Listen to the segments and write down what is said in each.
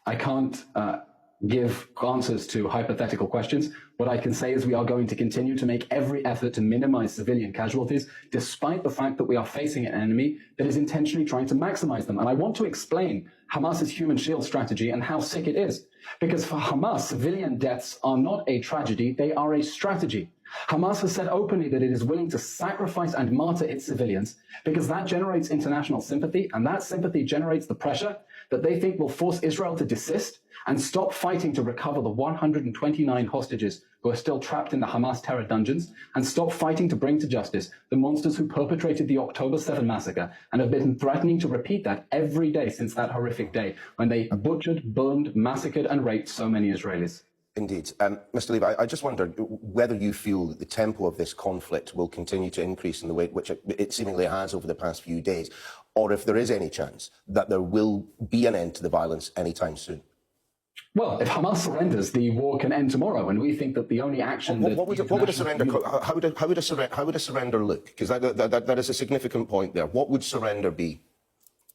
I can't give answers to hypothetical questions. What I can say is we are going to continue to make every effort to minimize civilian casualties, despite the fact that we are facing an enemy that is intentionally trying to maximize them. And I want to explain Hamas's human shield strategy and how sick it is. Because for Hamas, civilian deaths are not a tragedy, they are a strategy. Hamas has said openly that it is willing to sacrifice and martyr its civilians because that generates international sympathy, and that sympathy generates the pressure that they think will force Israel to desist and stop fighting to recover the 129 hostages who are still trapped in the Hamas terror dungeons, and stop fighting to bring to justice the monsters who perpetrated the October 7 massacre and have been threatening to repeat that every day since that horrific day when they butchered, burned, massacred and raped so many Israelis. Indeed. Mr. Levy, I just wondered whether you feel that the tempo of this conflict will continue to increase in the way which it seemingly has over the past few days, or if there is any chance that there will be an end to the violence anytime soon. Well, if Hamas surrenders, the war can end tomorrow, and we think that the only action how would a surrender look? Because that is a significant point there. What would surrender be?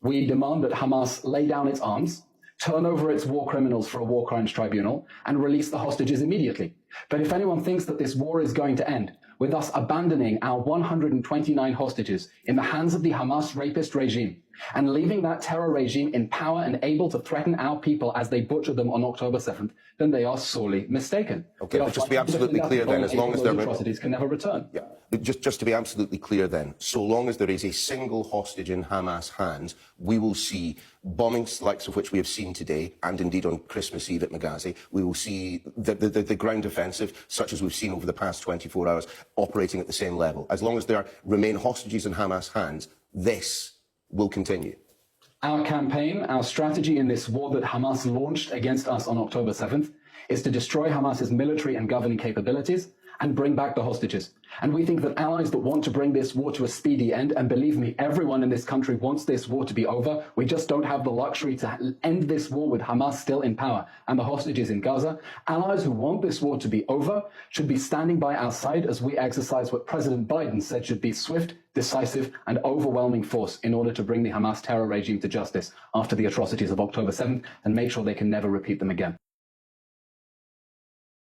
We demand that Hamas lay down its arms, turn over its war criminals for a war crimes tribunal, and release the hostages immediately. But if anyone thinks that this war is going to end with us abandoning our 129 hostages in the hands of the Hamas rapist regime and leaving that terror regime in power and able to threaten our people as they butchered them on October 7th, then they are sorely mistaken. Okay, but just to be absolutely clear then, as long as their atrocities can never return. Yeah, just to be absolutely clear then, so long as there is a single hostage in Hamas' hands, we will see bombings likes of which we have seen today, and indeed on Christmas Eve at Maghazi. We will see the ground offensive, such as we've seen over the past 24 hours, operating at the same level. As long as there remain hostages in Hamas' hands, this will continue. Our campaign, our strategy in this war that Hamas launched against us on October 7th is to destroy Hamas's military and governing capabilities and bring back the hostages. And we think that allies that want to bring this war to a speedy end, and believe me, everyone in this country wants this war to be over. We just don't have the luxury to end this war with Hamas still in power and the hostages in Gaza. Allies who want this war to be over should be standing by our side as we exercise what President Biden said should be swift, decisive and overwhelming force in order to bring the Hamas terror regime to justice after the atrocities of October 7th and make sure they can never repeat them again.